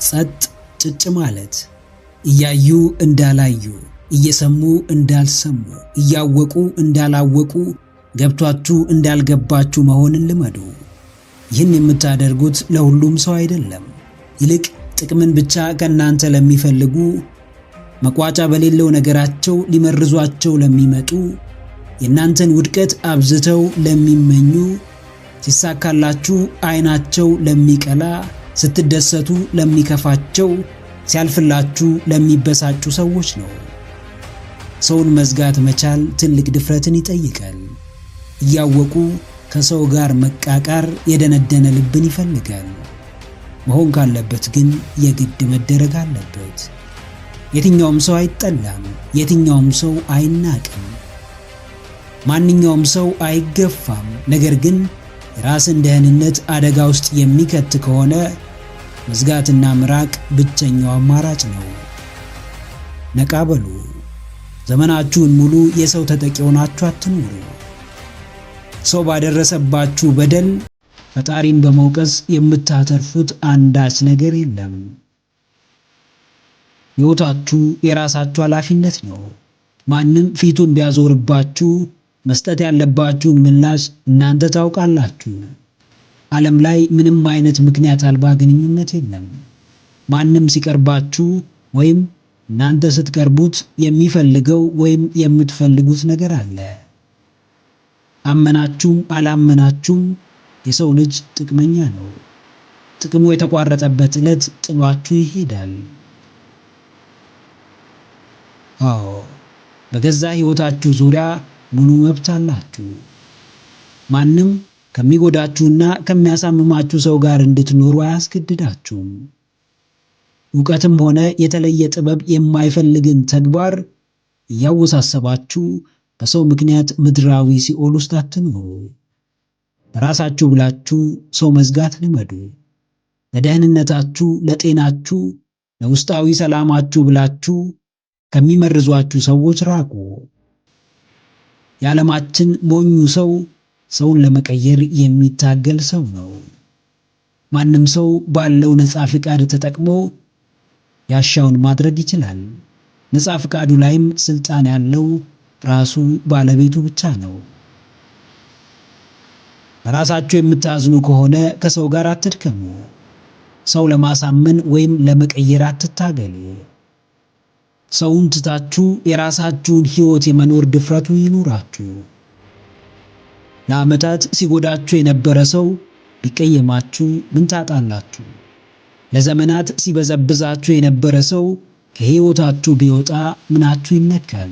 ጸጥ ጭጭ ማለት፣ እያዩ እንዳላዩ፣ እየሰሙ እንዳልሰሙ፣ እያወቁ እንዳላወቁ፣ ገብቷችሁ እንዳልገባችሁ መሆንን ልመዱ። ይህን የምታደርጉት ለሁሉም ሰው አይደለም። ይልቅ ጥቅምን ብቻ ከእናንተ ለሚፈልጉ፣ መቋጫ በሌለው ነገራቸው ሊመርዟቸው ለሚመጡ፣ የእናንተን ውድቀት አብዝተው ለሚመኙ፣ ሲሳካላችሁ ዓይናቸው ለሚቀላ፣ ስትደሰቱ ለሚከፋቸው፣ ሲያልፍላችሁ ለሚበሳጩ ሰዎች ነው። ሰውን መዝጋት መቻል ትልቅ ድፍረትን ይጠይቃል። እያወቁ ከሰው ጋር መቃቃር የደነደነ ልብን ይፈልጋል። መሆን ካለበት ግን የግድ መደረግ አለበት። የትኛውም ሰው አይጠላም፣ የትኛውም ሰው አይናቅም፣ ማንኛውም ሰው አይገፋም። ነገር ግን የራስን ደህንነት አደጋ ውስጥ የሚከት ከሆነ መዝጋትና ምራቅ ብቸኛው አማራጭ ነው። ነቃ በሉ። ዘመናችሁን ሙሉ የሰው ተጠቂ ሆናችሁ አትኑሩ። ሰው ባደረሰባችሁ በደል ፈጣሪን በመውቀስ የምታተርፉት አንዳች ነገር የለም። ሕይወታችሁ የራሳችሁ ኃላፊነት ነው። ማንም ፊቱን ቢያዞርባችሁ መስጠት ያለባችሁን ምላሽ እናንተ ታውቃላችሁ። ዓለም ላይ ምንም አይነት ምክንያት አልባ ግንኙነት የለም። ማንም ሲቀርባችሁ ወይም እናንተ ስትቀርቡት የሚፈልገው ወይም የምትፈልጉት ነገር አለ። አመናችሁም አላመናችሁም የሰው ልጅ ጥቅመኛ ነው። ጥቅሙ የተቋረጠበት ዕለት ጥሏችሁ ይሄዳል። አዎ፣ በገዛ ሕይወታችሁ ዙሪያ ሙሉ መብት አላችሁ። ማንም ከሚጎዳችሁና ከሚያሳምማችሁ ሰው ጋር እንድትኖሩ አያስገድዳችሁም። ዕውቀትም ሆነ የተለየ ጥበብ የማይፈልግን ተግባር እያወሳሰባችሁ በሰው ምክንያት ምድራዊ ሲኦል ውስጥ አትኑሩ። ለራሳችሁ ብላችሁ ሰው መዝጋት ልመዱ። ለደህንነታችሁ፣ ለጤናችሁ፣ ለውስጣዊ ሰላማችሁ ብላችሁ ከሚመርዟችሁ ሰዎች ራቁ። የዓለማችን ሞኙ ሰው ሰውን ለመቀየር የሚታገል ሰው ነው። ማንም ሰው ባለው ነፃ ፍቃድ ተጠቅሞ ያሻውን ማድረግ ይችላል። ነፃ ፍቃዱ ላይም ስልጣን ያለው ራሱ ባለቤቱ ብቻ ነው። ለራሳችሁ የምታዝኑ ከሆነ ከሰው ጋር አትድከሙ። ሰው ለማሳመን ወይም ለመቀየር አትታገሉ። ሰውን ትታችሁ የራሳችሁን ሕይወት የመኖር ድፍረቱ ይኑራችሁ። ለዓመታት ሲጎዳችሁ የነበረ ሰው ቢቀየማችሁ ምን ታጣላችሁ? ለዘመናት ሲበዘብዛችሁ የነበረ ሰው ከሕይወታችሁ ቢወጣ ምናችሁ ይነካል?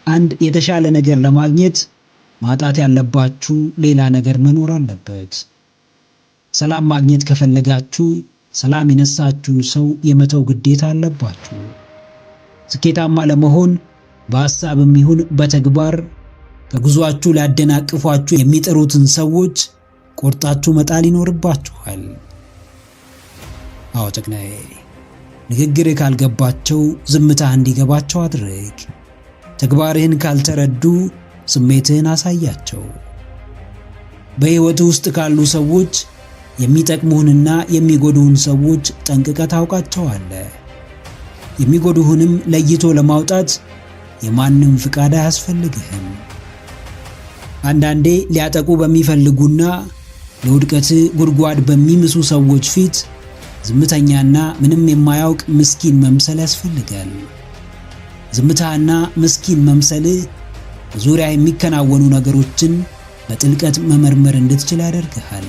አንድ የተሻለ ነገር ለማግኘት ማጣት ያለባችሁ ሌላ ነገር መኖር አለበት። ሰላም ማግኘት ከፈለጋችሁ ሰላም የነሳችሁን ሰው የመተው ግዴታ አለባችሁ። ስኬታማ ለመሆን በሐሳብም ይሁን በተግባር ከጉዟችሁ ሊያደናቅፏችሁ የሚጥሩትን ሰዎች ቆርጣችሁ መጣል ይኖርባችኋል። አዎ ጀግናዬ፣ ንግግርህ ካልገባቸው ዝምታ እንዲገባቸው አድርግ። ተግባርህን ካልተረዱ ስሜትህን አሳያቸው። በሕይወት ውስጥ ካሉ ሰዎች የሚጠቅሙህንና የሚጎዱህን ሰዎች ጠንቅቀህ ታውቃቸዋለህ። የሚጎዱህንም ለይቶ ለማውጣት የማንም ፍቃድ አያስፈልግህም። አንዳንዴ ሊያጠቁ በሚፈልጉና ለውድቀት ጉድጓድ በሚምሱ ሰዎች ፊት ዝምተኛና ምንም የማያውቅ ምስኪን መምሰል ያስፈልጋል። ዝምታና ምስኪን መምሰልህ በዙሪያ የሚከናወኑ ነገሮችን በጥልቀት መመርመር እንድትችል ያደርግሃል።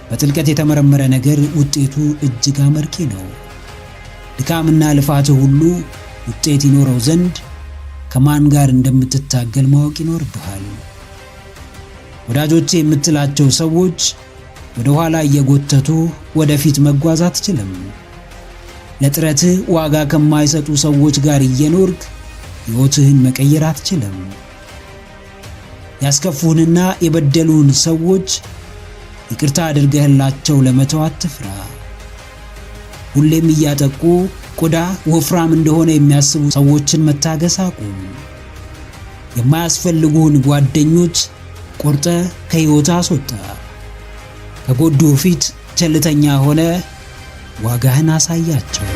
በጥልቀት የተመረመረ ነገር ውጤቱ እጅግ አመርቂ ነው። ድካምና ልፋትህ ሁሉ ውጤት ይኖረው ዘንድ ከማን ጋር እንደምትታገል ማወቅ ይኖርብሃል። ወዳጆቼ የምትላቸው ሰዎች ወደ ኋላ እየጎተቱ ወደፊት መጓዝ አትችልም። ለጥረትህ ዋጋ ከማይሰጡ ሰዎች ጋር እየኖርክ ሕይወትህን መቀየር አትችልም። ያስከፉህንና የበደሉህን ሰዎች ይቅርታ አድርገህላቸው ለመተው አትፍራ። ሁሌም እያጠቁ ቆዳ ወፍራም እንደሆነ የሚያስቡ ሰዎችን መታገስ አቁም። የማያስፈልጉህን ጓደኞች ቆርጠህ ከሕይወትህ አስወጣ። ከጎዱህ ፊት ቸልተኛ ሆነ ዋጋህን አሳያቸው።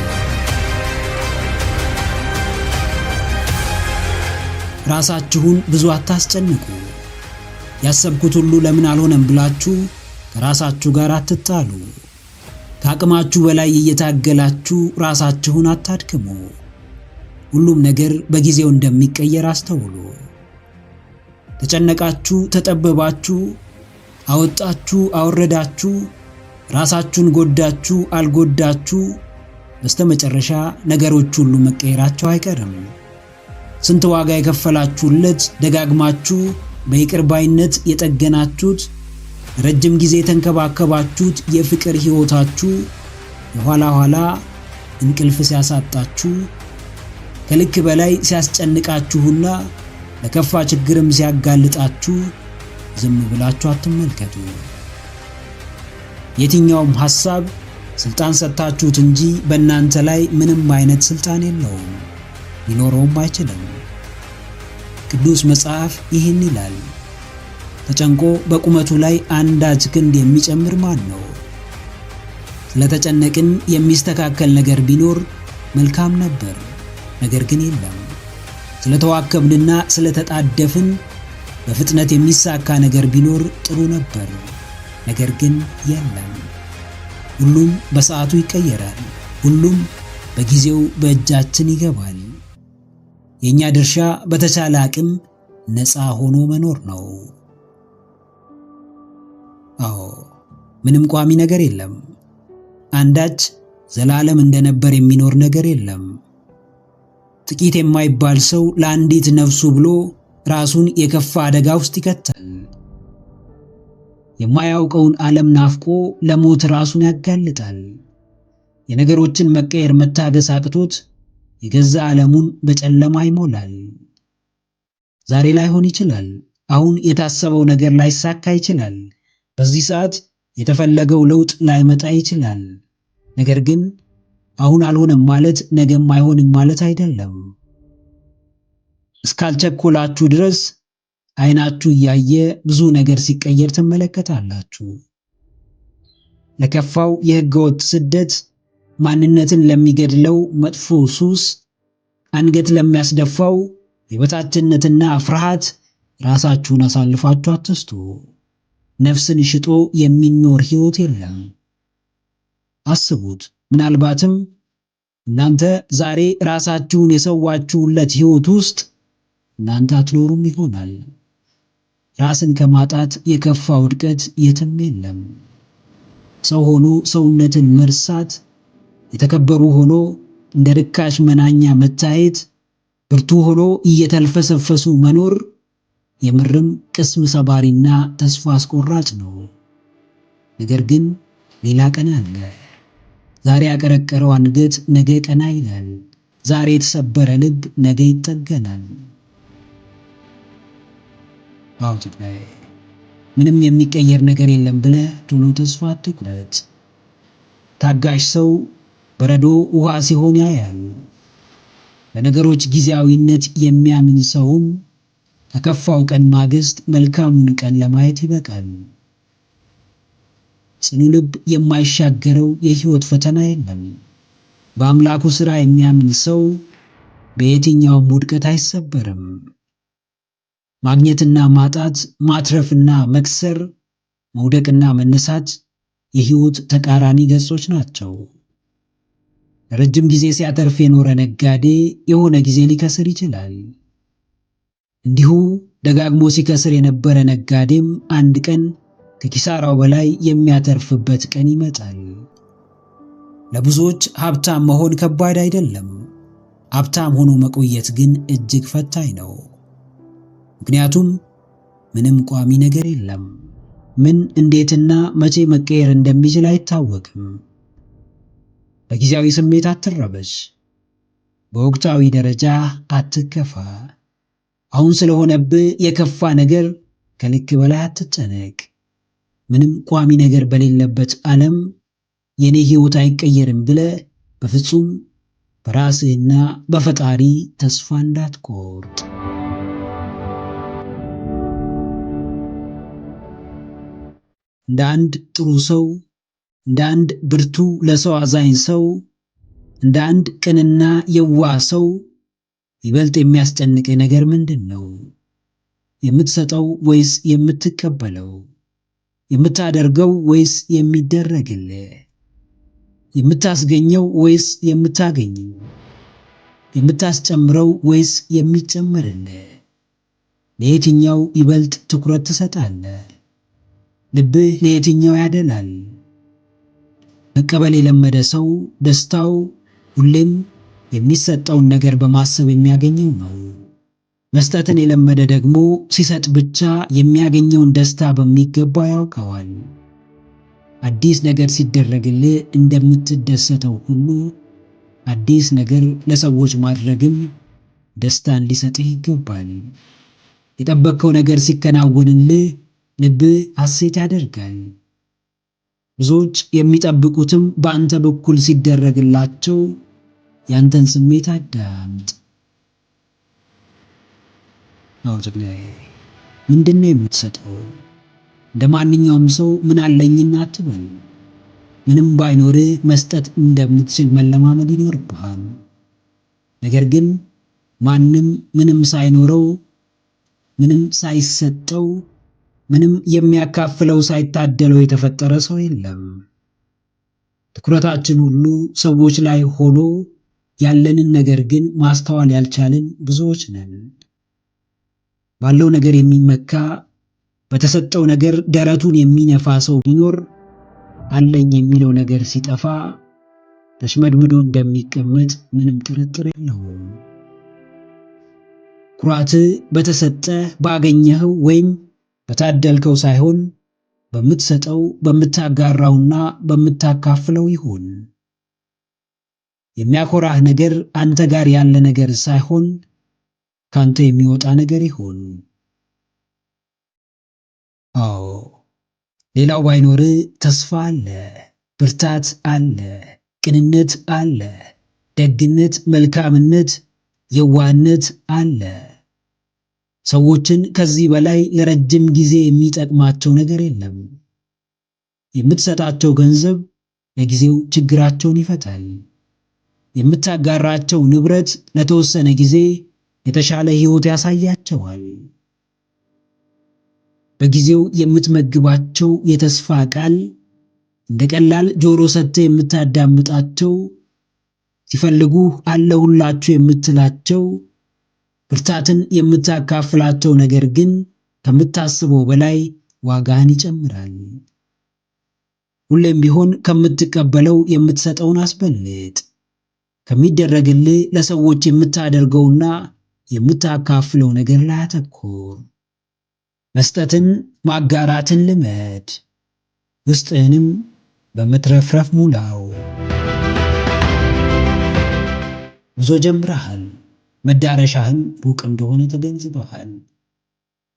ራሳችሁን ብዙ አታስጨንቁ። ያሰብኩት ሁሉ ለምን አልሆነም ብላችሁ ከራሳችሁ ጋር አትጣሉ። ከአቅማችሁ በላይ እየታገላችሁ ራሳችሁን አታድክሙ። ሁሉም ነገር በጊዜው እንደሚቀየር አስተውሉ። ተጨነቃችሁ፣ ተጠበባችሁ፣ አወጣችሁ፣ አወረዳችሁ፣ ራሳችሁን ጎዳችሁ፣ አልጎዳችሁ፣ በስተመጨረሻ ነገሮች ሁሉ መቀየራቸው አይቀርም። ስንት ዋጋ የከፈላችሁለት ደጋግማችሁ በይቅር ባይነት የጠገናችሁት ረጅም ጊዜ የተንከባከባችሁት የፍቅር ሕይወታችሁ የኋላ ኋላ እንቅልፍ ሲያሳጣችሁ ከልክ በላይ ሲያስጨንቃችሁና ለከፋ ችግርም ሲያጋልጣችሁ ዝም ብላችሁ አትመልከቱ። የትኛውም ሐሳብ ስልጣን ሰጥታችሁት እንጂ በእናንተ ላይ ምንም አይነት ስልጣን የለውም፣ ሊኖረውም አይችልም። ቅዱስ መጽሐፍ ይህን ይላል፣ ተጨንቆ በቁመቱ ላይ አንዳች ክንድ የሚጨምር ማን ነው? ስለተጨነቅን የሚስተካከል ነገር ቢኖር መልካም ነበር፣ ነገር ግን የለም። ስለተዋከብንና ስለተጣደፍን በፍጥነት የሚሳካ ነገር ቢኖር ጥሩ ነበር፣ ነገር ግን የለም። ሁሉም በሰዓቱ ይቀየራል። ሁሉም በጊዜው በእጃችን ይገባል። የኛ ድርሻ በተቻለ አቅም ነፃ ሆኖ መኖር ነው። አዎ፣ ምንም ቋሚ ነገር የለም። አንዳች ዘላለም እንደነበር የሚኖር ነገር የለም። ጥቂት የማይባል ሰው ለአንዲት ነፍሱ ብሎ ራሱን የከፋ አደጋ ውስጥ ይከታል። የማያውቀውን ዓለም ናፍቆ ለሞት ራሱን ያጋልጣል። የነገሮችን መቀየር መታገስ አቅቶት የገዛ ዓለሙን በጨለማ ይሞላል። ዛሬ ላይሆን ይችላል። አሁን የታሰበው ነገር ላይሳካ ይችላል። በዚህ ሰዓት የተፈለገው ለውጥ ላይመጣ ይችላል። ነገር ግን አሁን አልሆነም ማለት ነገም አይሆንም ማለት አይደለም። እስካልቸኮላችሁ ድረስ አይናችሁ እያየ ብዙ ነገር ሲቀየር ትመለከታላችሁ። ለከፋው የሕገወጥ ስደት፣ ማንነትን ለሚገድለው መጥፎ ሱስ፣ አንገት ለሚያስደፋው የበታችነትና ፍርሃት ራሳችሁን አሳልፋችሁ አትስጡ። ነፍስን ሽጦ የሚኖር ሕይወት የለም። አስቡት። ምናልባትም እናንተ ዛሬ ራሳችሁን የሰዋችሁለት ሕይወት ውስጥ እናንተ አትኖሩም ይሆናል። ራስን ከማጣት የከፋ ውድቀት የትም የለም። ሰው ሆኖ ሰውነትን መርሳት፣ የተከበሩ ሆኖ እንደ ርካሽ መናኛ መታየት፣ ብርቱ ሆኖ እየተልፈሰፈሱ መኖር የምርም ቅስም ሰባሪና ተስፋ አስቆራጭ ነው። ነገር ግን ሌላ ቀን አለ። ዛሬ ያቀረቀረው አንገት ነገ ቀና ይላል። ዛሬ የተሰበረ ልብ ነገ ይጠገናል። አውጥተህ ምንም የሚቀየር ነገር የለም ብለህ ቶሎ ተስፋ አትቁረጥ። ታጋሽ ሰው በረዶ ውሃ ሲሆን ያያል። በነገሮች ጊዜያዊነት የሚያምን ሰውም ከከፋው ቀን ማግስት መልካሙን ቀን ለማየት ይበቃል። ጽኑ ልብ የማይሻገረው የሕይወት ፈተና የለም። በአምላኩ ሥራ የሚያምን ሰው በየትኛውም ውድቀት አይሰበርም። ማግኘትና ማጣት፣ ማትረፍና መክሰር፣ መውደቅና መነሳት የሕይወት ተቃራኒ ገጾች ናቸው። ረጅም ጊዜ ሲያተርፍ የኖረ ነጋዴ የሆነ ጊዜ ሊከስር ይችላል። እንዲሁ ደጋግሞ ሲከስር የነበረ ነጋዴም አንድ ቀን ከኪሳራው በላይ የሚያተርፍበት ቀን ይመጣል። ለብዙዎች ሀብታም መሆን ከባድ አይደለም። ሀብታም ሆኖ መቆየት ግን እጅግ ፈታኝ ነው። ምክንያቱም ምንም ቋሚ ነገር የለም። ምን፣ እንዴትና መቼ መቀየር እንደሚችል አይታወቅም። በጊዜያዊ ስሜት አትረበሽ። በወቅታዊ ደረጃ አትከፋ። አሁን ስለሆነብህ የከፋ ነገር ከልክ በላይ አትጨነቅ። ምንም ቋሚ ነገር በሌለበት ዓለም የኔ ሕይወት አይቀየርም ብለህ በፍጹም በራስህና በፈጣሪ ተስፋ እንዳትቆርጥ። እንደ አንድ ጥሩ ሰው እንደ አንድ ብርቱ ለሰው አዛኝ ሰው፣ እንደ አንድ ቅንና የዋህ ሰው ይበልጥ የሚያስጨንቅህ ነገር ምንድን ነው? የምትሰጠው ወይስ የምትቀበለው? የምታደርገው ወይስ የሚደረግልህ? የምታስገኘው ወይስ የምታገኘው? የምታስጨምረው ወይስ የሚጨመርልህ? ለየትኛው ይበልጥ ትኩረት ትሰጣለህ? ልብህ ለየትኛው ያደላል? መቀበል የለመደ ሰው ደስታው ሁሌም የሚሰጠውን ነገር በማሰብ የሚያገኘው ነው። መስጠትን የለመደ ደግሞ ሲሰጥ ብቻ የሚያገኘውን ደስታ በሚገባ ያውቀዋል። አዲስ ነገር ሲደረግልህ እንደምትደሰተው ሁሉ አዲስ ነገር ለሰዎች ማድረግም ደስታን ሊሰጥህ ይገባል። የጠበቅከው ነገር ሲከናወንልህ ልብህ ሐሴት ያደርጋል። ብዙዎች የሚጠብቁትም በአንተ በኩል ሲደረግላቸው ያንተን ስሜት አዳምጥ። ምንድነው የምትሰጠው? እንደ ማንኛውም ሰው ምን አለኝና አትበል። ምንም ባይኖርህ መስጠት እንደምትችል መለማመድ ይኖርብሃል። ነገር ግን ማንም ምንም ሳይኖረው፣ ምንም ሳይሰጠው፣ ምንም የሚያካፍለው ሳይታደለው የተፈጠረ ሰው የለም። ትኩረታችን ሁሉ ሰዎች ላይ ሆኖ ያለንን ነገር ግን ማስተዋል ያልቻልን ብዙዎች ነን። ባለው ነገር የሚመካ በተሰጠው ነገር ደረቱን የሚነፋ ሰው ቢኖር አለኝ የሚለው ነገር ሲጠፋ ተሽመድምዶ እንደሚቀመጥ ምንም ጥርጥር የለውም። ኩራትህ በተሰጠህ ባገኘኸው ወይም በታደልከው ሳይሆን በምትሰጠው በምታጋራውና በምታካፍለው ይሁን። የሚያኮራህ ነገር አንተ ጋር ያለ ነገር ሳይሆን ካንተ የሚወጣ ነገር ይሁን። አዎ፣ ሌላው ባይኖርህ ተስፋ አለ፣ ብርታት አለ፣ ቅንነት አለ፣ ደግነት፣ መልካምነት፣ የዋህነት አለ። ሰዎችን ከዚህ በላይ ለረጅም ጊዜ የሚጠቅማቸው ነገር የለም። የምትሰጣቸው ገንዘብ ለጊዜው ችግራቸውን ይፈታል። የምታጋራቸው ንብረት ለተወሰነ ጊዜ የተሻለ ሕይወት ያሳያቸዋል። በጊዜው የምትመግባቸው የተስፋ ቃል እንደ ቀላል ጆሮ ሰጥተህ የምታዳምጣቸው፣ ሲፈልጉህ አለሁላችሁ የምትላቸው፣ ብርታትን የምታካፍላቸው ነገር ግን ከምታስበው በላይ ዋጋህን ይጨምራል። ሁሌም ቢሆን ከምትቀበለው የምትሰጠውን አስበልጥ። ከሚደረግልህ ለሰዎች የምታደርገውና የምታካፍለው ነገር ላይ አተኩር። መስጠትን ማጋራትን ልመድ፣ ውስጥህንም በመትረፍረፍ ሙላው። ጉዞ ጀምረሃል፣ መዳረሻህም ሩቅ እንደሆነ ተገንዝበሃል።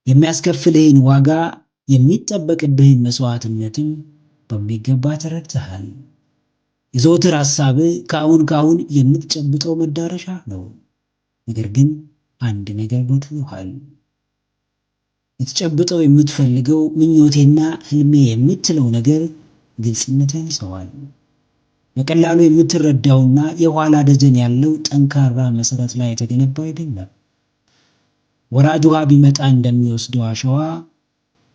የሚያስከፍልህን ዋጋ የሚጠበቅብህን መስዋዕትነትም በሚገባ ተረድተሃል። የዘወትር ሐሳብህ ከአሁን የምትጨብጠው መዳረሻ ነው። ነገር ግን አንድ ነገር ጎድሎሃል። ልትጨብጠው የምትፈልገው ምኞቴና ህልሜ የምትለው ነገር ግልጽነት ያንሰዋል። በቀላሉ የምትረዳውና የኋላ ደጀን ያለው ጠንካራ መሰረት ላይ የተገነባ አይደለም። ወራጅ ውሃ ቢመጣ እንደሚወስደው አሸዋ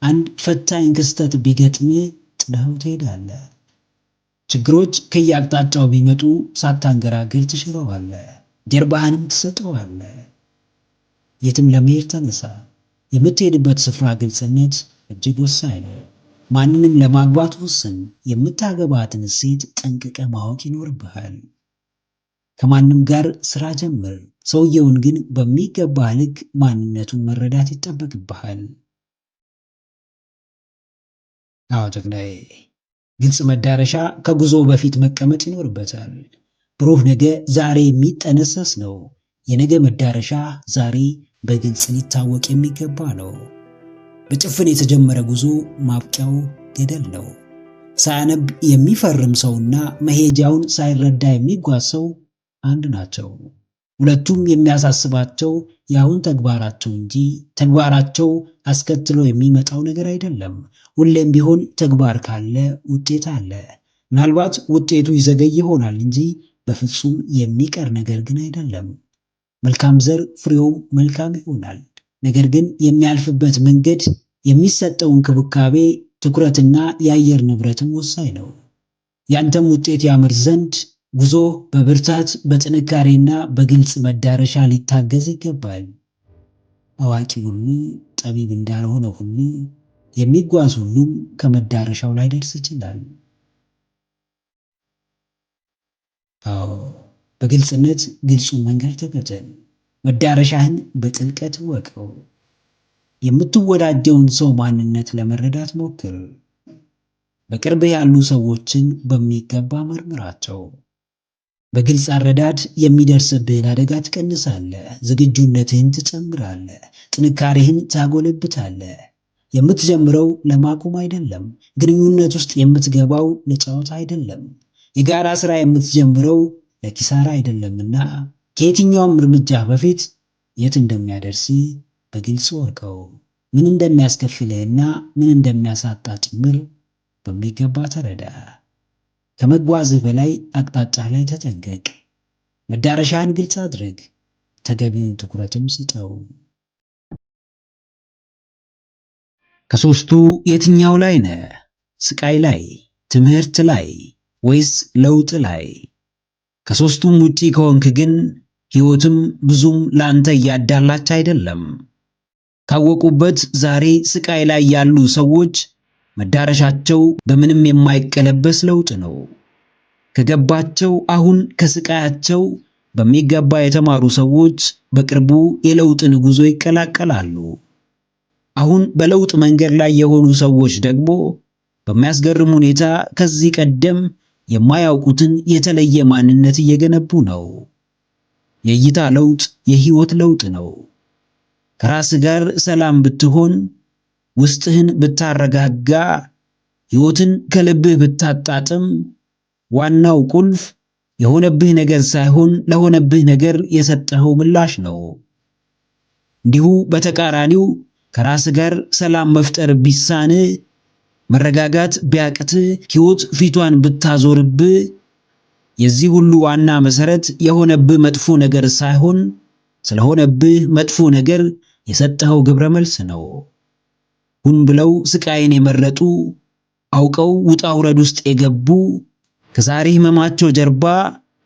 አንድ ፈታኝ ክስተት ቢገጥምህ ጥለኸው ትሄዳለህ። ችግሮች ከየአቅጣጫው ቢመጡ ሳታንገራግር ትሽረዋለህ፣ ጀርባህንም ትሰጠዋለህ። የትም ለመሄድ ተነሳ። የምትሄድበት ስፍራ ግልጽነት እጅግ ወሳኝ ነው። ማንንም ለማግባት ወስን። የምታገባትን ሴት ጠንቅቀህ ማወቅ ይኖርብሃል። ከማንም ጋር ስራ ጀምር። ሰውየውን ግን በሚገባ ልክ ማንነቱን መረዳት ይጠበቅብሃል። አዎ ጀግናዬ፣ ግልጽ መዳረሻ ከጉዞ በፊት መቀመጥ ይኖርበታል። ብሩህ ነገ ዛሬ የሚጠነሰስ ነው። የነገ መዳረሻ ዛሬ በግልጽ ሊታወቅ የሚገባ ነው። በጭፍን የተጀመረ ጉዞ ማብቂያው ገደል ነው። ሳያነብ የሚፈርም ሰውና መሄጃውን ሳይረዳ የሚጓዝ ሰው አንድ ናቸው። ሁለቱም የሚያሳስባቸው የአሁን ተግባራቸው እንጂ ተግባራቸው አስከትሎ የሚመጣው ነገር አይደለም። ሁሌም ቢሆን ተግባር ካለ ውጤት አለ። ምናልባት ውጤቱ ይዘገይ ይሆናል እንጂ በፍጹም የሚቀር ነገር ግን አይደለም። መልካም ዘር ፍሬው መልካም ይሆናል። ነገር ግን የሚያልፍበት መንገድ፣ የሚሰጠው እንክብካቤ፣ ትኩረትና የአየር ንብረትም ወሳኝ ነው። ያንተም ውጤት ያምር ዘንድ ጉዞ በብርታት በጥንካሬና በግልጽ መዳረሻ ሊታገዝ ይገባል። አዋቂ ሁሉ ጠቢብ እንዳልሆነ ሁሉ የሚጓዝ ሁሉም ከመዳረሻው ላይ ደርስ ይችላል። አዎ፣ በግልጽነት ግልጹን መንገድ ተከተል። መዳረሻህን በጥልቀት ወቀው። የምትወዳደውን ሰው ማንነት ለመረዳት ሞክር። በቅርብ ያሉ ሰዎችን በሚገባ መርምራቸው። በግልጽ አረዳድ የሚደርስብህን አደጋ ትቀንሳለህ። ዝግጁነትህን ትጨምራለህ። ጥንካሬህን ታጎለብታለህ። የምትጀምረው ለማቆም አይደለም። ግንኙነት ውስጥ የምትገባው ለጨዋታ አይደለም። የጋራ ሥራ የምትጀምረው ለኪሳራ አይደለምና ከየትኛውም እርምጃ በፊት የት እንደሚያደርስ በግልጽ ወቀው። ምን እንደሚያስከፍልህና ምን እንደሚያሳጣ ጭምር በሚገባ ተረዳ። ከመጓዝህ በላይ አቅጣጫ ላይ ተጠንቀቅ። መዳረሻህን ግልጽ አድርግ። ተገቢውን ትኩረትም ስጠው። ከሦስቱ የትኛው ላይ ነህ? ስቃይ ላይ፣ ትምህርት ላይ ወይስ ለውጥ ላይ? ከሦስቱም ውጪ ከሆንክ ግን ሕይወትም ብዙም ላንተ እያዳላች አይደለም። ካወቁበት ዛሬ ስቃይ ላይ ያሉ ሰዎች መዳረሻቸው በምንም የማይቀለበስ ለውጥ ነው። ከገባቸው አሁን ከስቃያቸው በሚገባ የተማሩ ሰዎች በቅርቡ የለውጥን ጉዞ ይቀላቀላሉ። አሁን በለውጥ መንገድ ላይ የሆኑ ሰዎች ደግሞ በሚያስገርም ሁኔታ ከዚህ ቀደም የማያውቁትን የተለየ ማንነት እየገነቡ ነው። የእይታ ለውጥ የህይወት ለውጥ ነው። ከራስ ጋር ሰላም ብትሆን፣ ውስጥህን ብታረጋጋ፣ ህይወትን ከልብህ ብታጣጥም፣ ዋናው ቁልፍ የሆነብህ ነገር ሳይሆን ለሆነብህ ነገር የሰጠኸው ምላሽ ነው። እንዲሁ በተቃራኒው ከራስ ጋር ሰላም መፍጠር ቢሳን፣ መረጋጋት ቢያቅት፣ ህይወት ፊቷን ብታዞርብህ፣ የዚህ ሁሉ ዋና መሰረት የሆነብህ መጥፎ ነገር ሳይሆን ስለሆነብህ መጥፎ ነገር የሰጠኸው ግብረ መልስ ነው። ሁን ብለው ስቃይን የመረጡ፣ አውቀው ውጣ ውረድ ውስጥ የገቡ፣ ከዛሬ ህመማቸው ጀርባ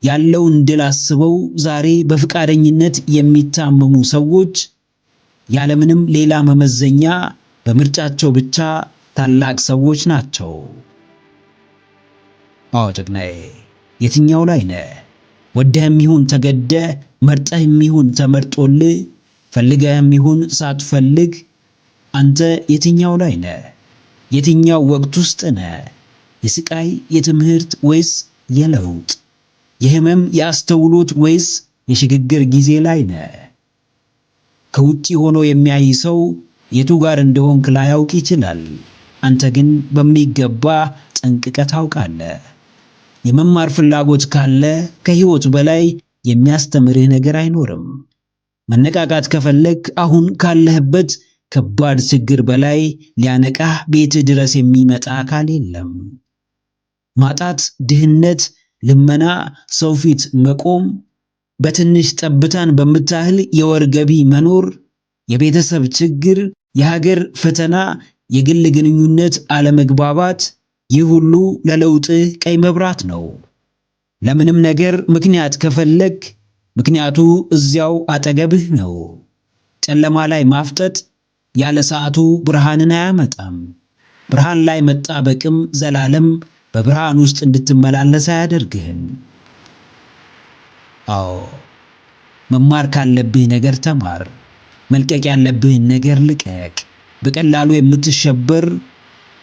ያለውን ድል አስበው ዛሬ በፍቃደኝነት የሚታመሙ ሰዎች ያለምንም ሌላ መመዘኛ በምርጫቸው ብቻ ታላቅ ሰዎች ናቸው። አዎ ጀግናዬ፣ የትኛው ላይ ነህ? ወደህም ይሁን ተገደህ፣ መርጠህም ይሁን ተመርጦልህ፣ ፈልገህም ይሁን ሳትፈልግ አንተ የትኛው ላይ ነህ? የትኛው ወቅት ውስጥ ነህ? የስቃይ የትምህርት ወይስ የለውጥ? የህመም የአስተውሎት ወይስ የሽግግር ጊዜ ላይ ነህ? ከውጪ ሆኖ የሚያይ ሰው የቱ ጋር እንደሆንክ ላያውቅ ይችላል። አንተ ግን በሚገባ ጠንቅቀህ ታውቃለህ። የመማር ፍላጎት ካለ ከህይወት በላይ የሚያስተምርህ ነገር አይኖርም። መነቃቃት ከፈለግ አሁን ካለህበት ከባድ ችግር በላይ ሊያነቃህ ቤትህ ድረስ የሚመጣ አካል የለም። ማጣት፣ ድህነት፣ ልመና፣ ሰው ፊት መቆም፣ በትንሽ ጠብታን በምታህል የወር ገቢ መኖር፣ የቤተሰብ ችግር፣ የሀገር ፈተና፣ የግል ግንኙነት አለመግባባት፣ ይህ ሁሉ ለለውጥህ ቀይ መብራት ነው። ለምንም ነገር ምክንያት ከፈለግ ምክንያቱ እዚያው አጠገብህ ነው። ጨለማ ላይ ማፍጠጥ ያለ ሰዓቱ ብርሃንን አያመጣም። ብርሃን ላይ መጣበቅም ዘላለም በብርሃን ውስጥ እንድትመላለስ አያደርግህም። አዎ፣ መማር ካለብህ ነገር ተማር። መልቀቅ ያለብህን ነገር ልቀቅ። በቀላሉ የምትሸበር፣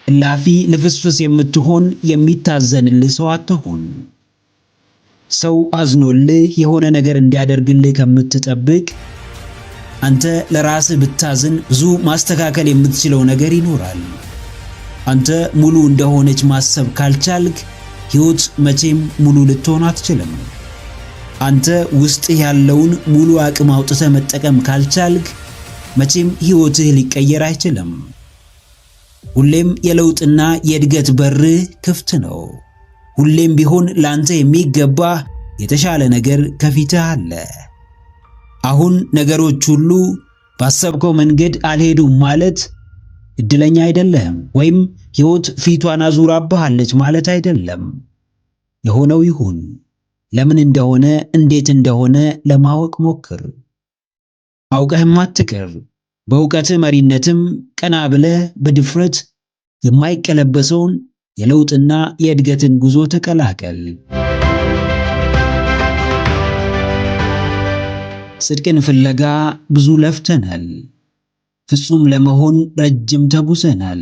እላፊ ልፍስፍስ የምትሆን፣ የሚታዘንልህ ሰው አትሁን። ሰው አዝኖልህ የሆነ ነገር እንዲያደርግልህ ከምትጠብቅ አንተ ለራስህ ብታዝን ብዙ ማስተካከል የምትችለው ነገር ይኖራል። አንተ ሙሉ እንደሆነች ማሰብ ካልቻልክ ሕይወት መቼም ሙሉ ልትሆን አትችልም። አንተ ውስጥህ ያለውን ሙሉ አቅም አውጥተህ መጠቀም ካልቻልክ መቼም ሕይወትህ ሊቀየር አይችልም። ሁሌም የለውጥና የእድገት በርህ ክፍት ነው። ሁሌም ቢሆን ላንተ የሚገባ የተሻለ ነገር ከፊትህ አለ። አሁን ነገሮች ሁሉ ባሰብከው መንገድ አልሄዱም ማለት እድለኛ አይደለህም ወይም ሕይወት ፊቷን አዙራብሃለች ማለት አይደለም። የሆነው ይሁን። ለምን እንደሆነ እንዴት እንደሆነ ለማወቅ ሞክር። አውቀህም አትቅር። በእውቀትህ መሪነትም ቀና ብለህ በድፍረት የማይቀለበሰውን የለውጥና የእድገትን ጉዞ ተቀላቀል። ጽድቅን ፍለጋ ብዙ ለፍተናል። ፍጹም ለመሆን ረጅም ተጉዘናል።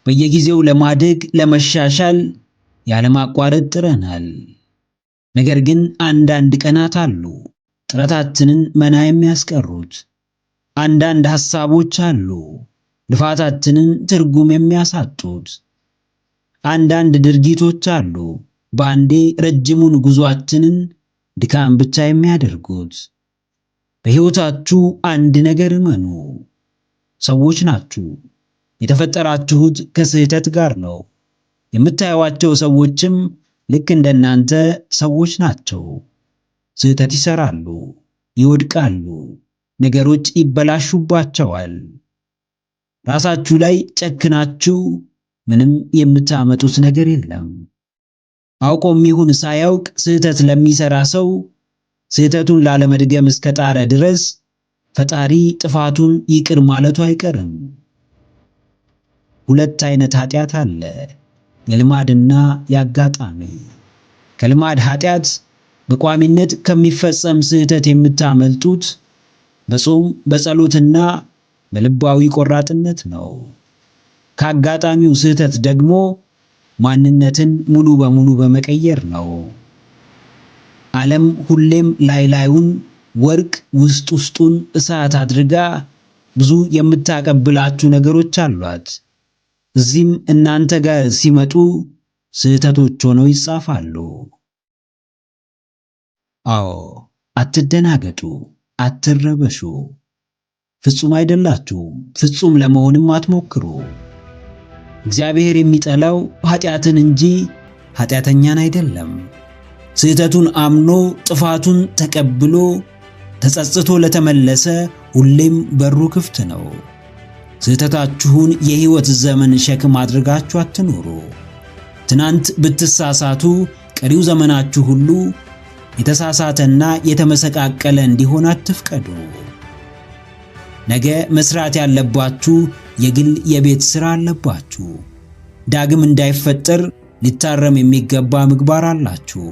በየጊዜው ለማደግ ለመሻሻል ያለማቋረጥ ጥረናል። ነገር ግን አንዳንድ ቀናት አሉ ጥረታችንን መና የሚያስቀሩት። አንዳንድ ሐሳቦች አሉ ልፋታችንን ትርጉም የሚያሳጡት። አንዳንድ ድርጊቶች አሉ በአንዴ ረጅሙን ጉዞአችንን ድካም ብቻ የሚያደርጉት። በሕይወታችሁ አንድ ነገር እመኑ፣ ሰዎች ናችሁ። የተፈጠራችሁት ከስህተት ጋር ነው። የምታዩዋቸው ሰዎችም ልክ እንደናንተ ሰዎች ናቸው። ስህተት ይሰራሉ፣ ይወድቃሉ፣ ነገሮች ይበላሹባቸዋል። ራሳችሁ ላይ ጨክናችሁ ምንም የምታመጡት ነገር የለም። አውቆም ይሁን ሳያውቅ ስህተት ለሚሰራ ሰው ስህተቱን ላለመድገም እስከ ጣረ ድረስ ፈጣሪ ጥፋቱን ይቅር ማለቱ አይቀርም። ሁለት አይነት ኃጢአት አለ፣ የልማድና የአጋጣሚ። ከልማድ ኃጢአት በቋሚነት ከሚፈጸም ስህተት የምታመልጡት በጾም በጸሎትና በልባዊ ቆራጥነት ነው። ከአጋጣሚው ስህተት ደግሞ ማንነትን ሙሉ በሙሉ በመቀየር ነው። ዓለም ሁሌም ላይ ላዩን ወርቅ ውስጥ ውስጡን እሳት አድርጋ ብዙ የምታቀብላችሁ ነገሮች አሏት። እዚህም እናንተ ጋር ሲመጡ ስህተቶች ሆነው ይጻፋሉ። አዎ፣ አትደናገጡ፣ አትረበሹ። ፍጹም አይደላችሁም፣ ፍጹም ለመሆንም አትሞክሩ። እግዚአብሔር የሚጠላው ኃጢአትን እንጂ ኃጢአተኛን አይደለም። ስህተቱን አምኖ ጥፋቱን ተቀብሎ ተጸጽቶ ለተመለሰ ሁሌም በሩ ክፍት ነው። ስህተታችሁን የሕይወት ዘመን ሸክም አድርጋችሁ አትኑሩ። ትናንት ብትሳሳቱ ቀሪው ዘመናችሁ ሁሉ የተሳሳተና የተመሰቃቀለ እንዲሆን አትፍቀዱ። ነገ መስራት ያለባችሁ የግል የቤት ሥራ አለባችሁ። ዳግም እንዳይፈጠር ሊታረም የሚገባ ምግባር አላችሁ።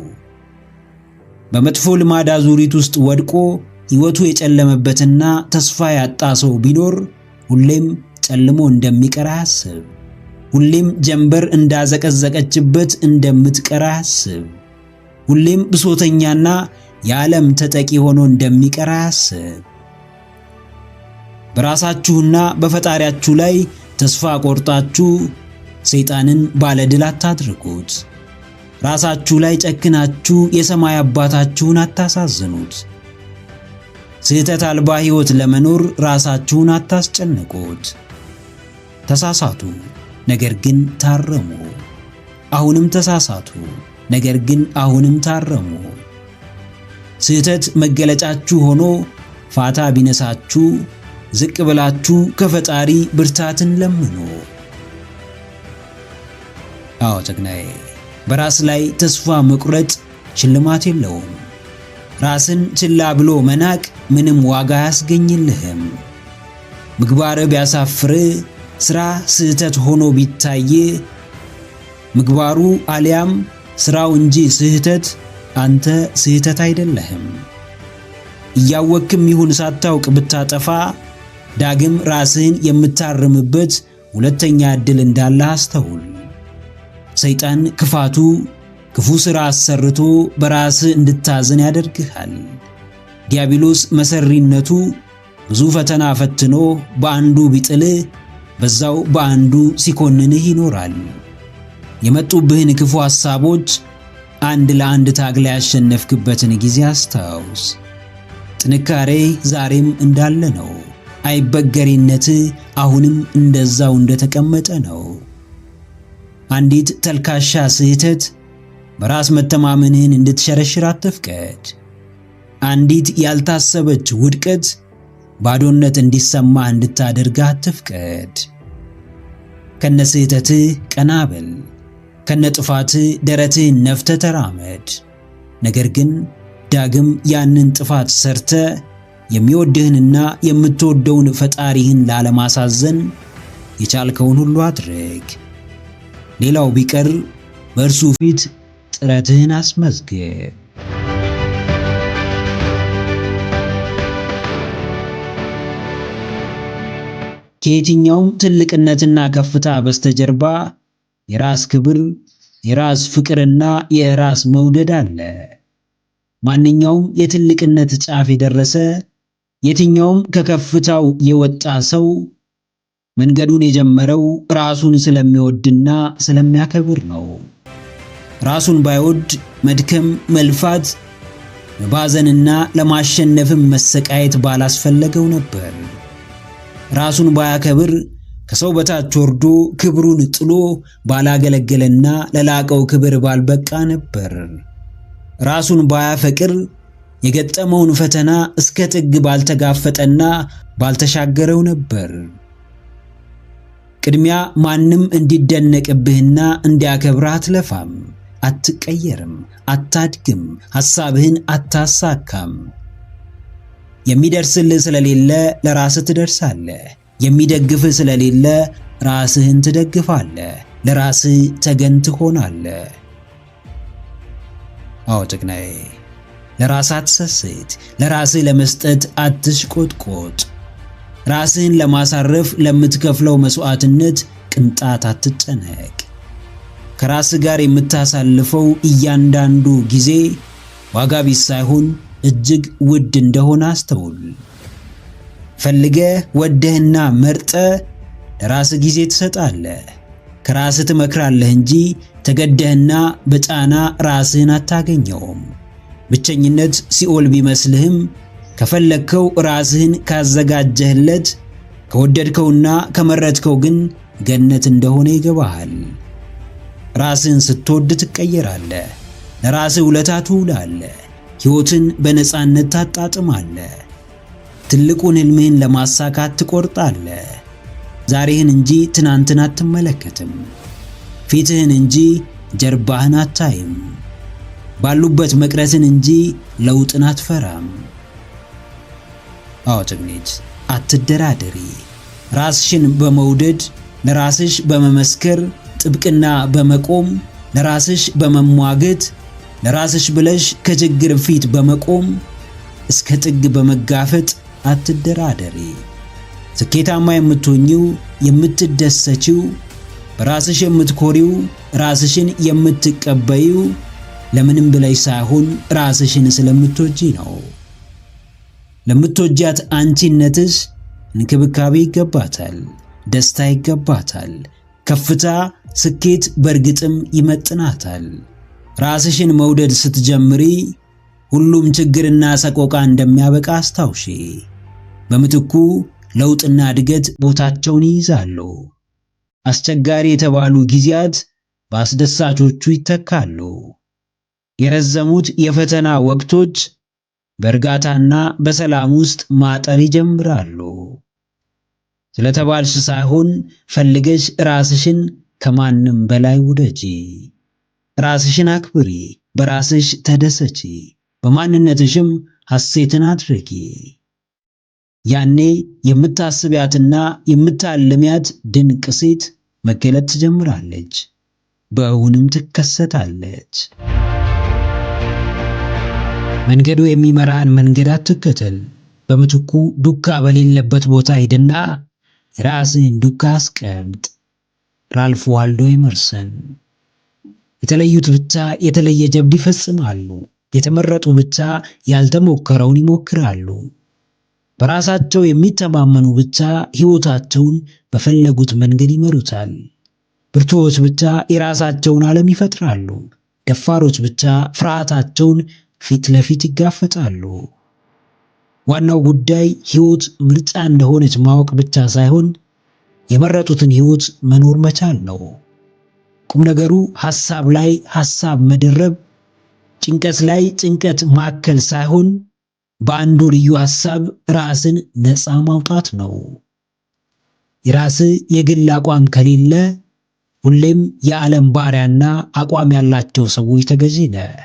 በመጥፎ ልማድ አዙሪት ውስጥ ወድቆ ሕይወቱ የጨለመበትና ተስፋ ያጣ ሰው ቢኖር ሁሌም ጨልሞ እንደሚቀር አያስብ። ሁሌም ጀንበር እንዳዘቀዘቀችበት እንደምትቀር አያስብ። ሁሌም ብሶተኛና የዓለም ተጠቂ ሆኖ እንደሚቀር አያስብ። በራሳችሁና በፈጣሪያችሁ ላይ ተስፋ ቆርጣችሁ ሰይጣንን ባለድል አታድርጉት። ራሳችሁ ላይ ጨክናችሁ የሰማይ አባታችሁን አታሳዝኑት። ስህተት አልባ ሕይወት ለመኖር ራሳችሁን አታስጨንቁት። ተሳሳቱ፣ ነገር ግን ታረሙ። አሁንም ተሳሳቱ፣ ነገር ግን አሁንም ታረሙ። ስህተት መገለጫችሁ ሆኖ ፋታ ቢነሳችሁ ዝቅ ብላችሁ ከፈጣሪ ብርታትን ለምኑ። አዎ ጀግናዬ፣ በራስ ላይ ተስፋ መቁረጥ ሽልማት የለውም። ራስን ችላ ብሎ መናቅ ምንም ዋጋ አያስገኝልህም። ምግባር ቢያሳፍር፣ ሥራ ስህተት ሆኖ ቢታይ፣ ምግባሩ አሊያም ሥራው እንጂ ስህተት፣ አንተ ስህተት አይደለህም። እያወቅም ይሁን ሳታውቅ ብታጠፋ ዳግም ራስህን የምታርምበት ሁለተኛ ዕድል እንዳለ አስተውል። ሰይጣን ክፋቱ ክፉ ሥራ አሰርቶ በራስህ እንድታዝን ያደርግሃል። ዲያብሎስ መሰሪነቱ ብዙ ፈተና ፈትኖ በአንዱ ቢጥልህ በዛው በአንዱ ሲኮንንህ ይኖራል። የመጡብህን ክፉ ሐሳቦች አንድ ለአንድ ታግላ ያሸነፍክበትን ጊዜ አስታውስ። ጥንካሬ ዛሬም እንዳለ ነው። አይበገሪነት አሁንም እንደዛው እንደተቀመጠ ነው። አንዲት ተልካሻ ስህተት በራስ መተማመንህን እንድትሸረሽር አትፍቀድ። አንዲት ያልታሰበች ውድቀት ባዶነት እንዲሰማህ እንድታደርግህ አትፍቀድ። ከነስህተትህ ቀና በል፣ ከነጥፋትህ ደረትህን ነፍተህ ተራመድ። ነገር ግን ዳግም ያንን ጥፋት ሰርተ የሚወድህንና የምትወደውን ፈጣሪህን ላለማሳዘን የቻልከውን ሁሉ አድርግ። ሌላው ቢቀር በእርሱ ፊት ጥረትህን አስመዝግብ። ከየትኛውም ትልቅነትና ከፍታ በስተጀርባ የራስ ክብር፣ የራስ ፍቅርና የራስ መውደድ አለ። ማንኛውም የትልቅነት ጫፍ የደረሰ የትኛውም ከከፍታው የወጣ ሰው መንገዱን የጀመረው ራሱን ስለሚወድና ስለሚያከብር ነው። ራሱን ባይወድ መድከም፣ መልፋት፣ መባዘንና ለማሸነፍም መሰቃየት ባላስፈለገው ነበር። ራሱን ባያከብር ከሰው በታች ወርዶ ክብሩን ጥሎ ባላገለገለና ለላቀው ክብር ባልበቃ ነበር። ራሱን ባያፈቅር የገጠመውን ፈተና እስከ ጥግ ባልተጋፈጠና ባልተሻገረው ነበር። ቅድሚያ ማንም እንዲደነቅብህና እንዲያከብርህ አትለፋም፣ አትቀየርም፣ አታድግም፣ ሐሳብህን አታሳካም። የሚደርስልህ ስለሌለ ለራስህ ትደርሳለህ። የሚደግፍህ ስለሌለ ራስህን ትደግፋለህ። ለራስህ ተገን ትሆናለህ። አዎ ጀግናዬ፣ ለራስህ አትሰስት። ለራስህ ለመስጠት አትሽቆጥቆጥ። ራስህን ለማሳረፍ ለምትከፍለው መስዋዕትነት ቅንጣት አትጨነቅ። ከራስህ ጋር የምታሳልፈው እያንዳንዱ ጊዜ ዋጋ ቢስ ሳይሆን እጅግ ውድ እንደሆነ አስተውል። ፈልገህ ወደህና መርጠህ ለራስህ ጊዜ ትሰጣለህ። ከራስህ ትመክራለህ እንጂ ተገደህና በጫና ራስህን አታገኘውም። ብቸኝነት ሲኦል ቢመስልህም ከፈለግከው ራስህን ካዘጋጀህለት ከወደድከውና ከመረጥከው ግን ገነት እንደሆነ ይገባሃል። ራስህን ስትወድ ትቀየራለህ። ለራስህ ውለታ ትውላለህ። ሕይወትን በነፃነት ታጣጥማለህ። ትልቁን ሕልምህን ለማሳካት ትቆርጣለህ። ዛሬህን እንጂ ትናንትን አትመለከትም። ፊትህን እንጂ ጀርባህን አታይም። ባሉበት መቅረትን እንጂ ለውጥን አትፈራም። አዎ ጀግኒት፣ አትደራደሪ። ራስሽን በመውደድ ለራስሽ በመመስከር ጥብቅና በመቆም ለራስሽ በመሟገት ለራስሽ ብለሽ ከችግር ፊት በመቆም እስከ ጥግ በመጋፈጥ አትደራደሪ። ስኬታማ የምትሆኚው የምትደሰቺው በራስሽ የምትኮሪው ራስሽን የምትቀበይው ለምንም ብለሽ ሳይሆን ራስሽን ስለምትወጂ ነው። ለምትወጃት አንቺነትሽ እንክብካቤ ይገባታል፣ ደስታ ይገባታል፣ ከፍታ፣ ስኬት በእርግጥም ይመጥናታል። ራስሽን መውደድ ስትጀምሪ ሁሉም ችግርና ሰቆቃ እንደሚያበቃ አስታውሺ። በምትኩ ለውጥና እድገት ቦታቸውን ይይዛሉ። አስቸጋሪ የተባሉ ጊዜያት በአስደሳቾቹ ይተካሉ። የረዘሙት የፈተና ወቅቶች በእርጋታና በሰላም ውስጥ ማጠር ይጀምራሉ። ስለተባልሽ ሳይሆን ፈልገሽ ራስሽን ከማንም በላይ ውደጂ። ራስሽን አክብሪ፣ በራስሽ ተደሰቺ፣ በማንነትሽም ሐሴትን አድርጊ። ያኔ የምታስቢያትና የምታልሚያት ድንቅ ሴት መገለጥ ትጀምራለች፣ በእውንም ትከሰታለች። መንገዱ የሚመራህን መንገድ አትከተል። በምትኩ ዱካ በሌለበት ቦታ ሂድና ራስህን ዱካ አስቀምጥ። ራልፍ ዋልዶ ኤመርሰን። የተለዩት ብቻ የተለየ ጀብድ ይፈጽማሉ። የተመረጡ ብቻ ያልተሞከረውን ይሞክራሉ። በራሳቸው የሚተማመኑ ብቻ ሕይወታቸውን በፈለጉት መንገድ ይመሩታል። ብርቱዎች ብቻ የራሳቸውን ዓለም ይፈጥራሉ። ደፋሮች ብቻ ፍርሃታቸውን ፊት ለፊት ይጋፈጣሉ። ዋናው ጉዳይ ሕይወት ምርጫ እንደሆነች ማወቅ ብቻ ሳይሆን የመረጡትን ሕይወት መኖር መቻል ነው። ቁም ነገሩ ሐሳብ ላይ ሐሳብ መደረብ፣ ጭንቀት ላይ ጭንቀት ማከል ሳይሆን በአንዱ ልዩ ሐሳብ ራስን ነፃ ማውጣት ነው። የራስህ የግል አቋም ከሌለ ሁሌም የዓለም ባሪያና አቋም ያላቸው ሰዎች ተገዢ ነህ።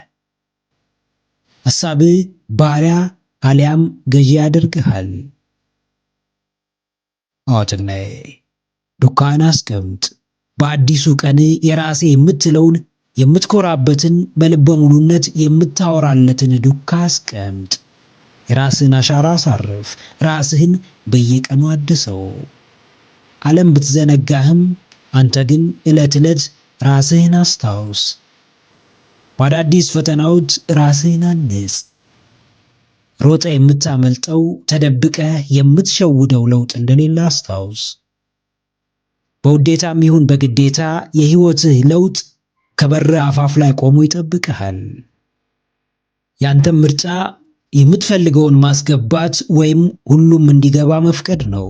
ሐሳብህ ባሪያ አሊያም ገዢ ያደርግሃል። አዎትናዬ ዱካን አስቀምጥ። በአዲሱ ቀን የራሴ የምትለውን የምትኮራበትን በልበ ሙሉነት የምታወራለትን ዱካ አስቀምጥ። የራስህን አሻራ አሳርፍ። ራስህን በየቀኑ አድሰው። ዓለም ብትዘነጋህም አንተ ግን ዕለት ዕለት ራስህን አስታውስ። በአዳዲስ ፈተናዎች ራስህን አንጽ። ሮጠ የምታመልጠው ተደብቀ የምትሸውደው ለውጥ እንደሌለ አስታውስ። በውዴታም ይሁን በግዴታ የሕይወትህ ለውጥ ከበር አፋፍ ላይ ቆሞ ይጠብቅሃል። ያንተም ምርጫ የምትፈልገውን ማስገባት ወይም ሁሉም እንዲገባ መፍቀድ ነው።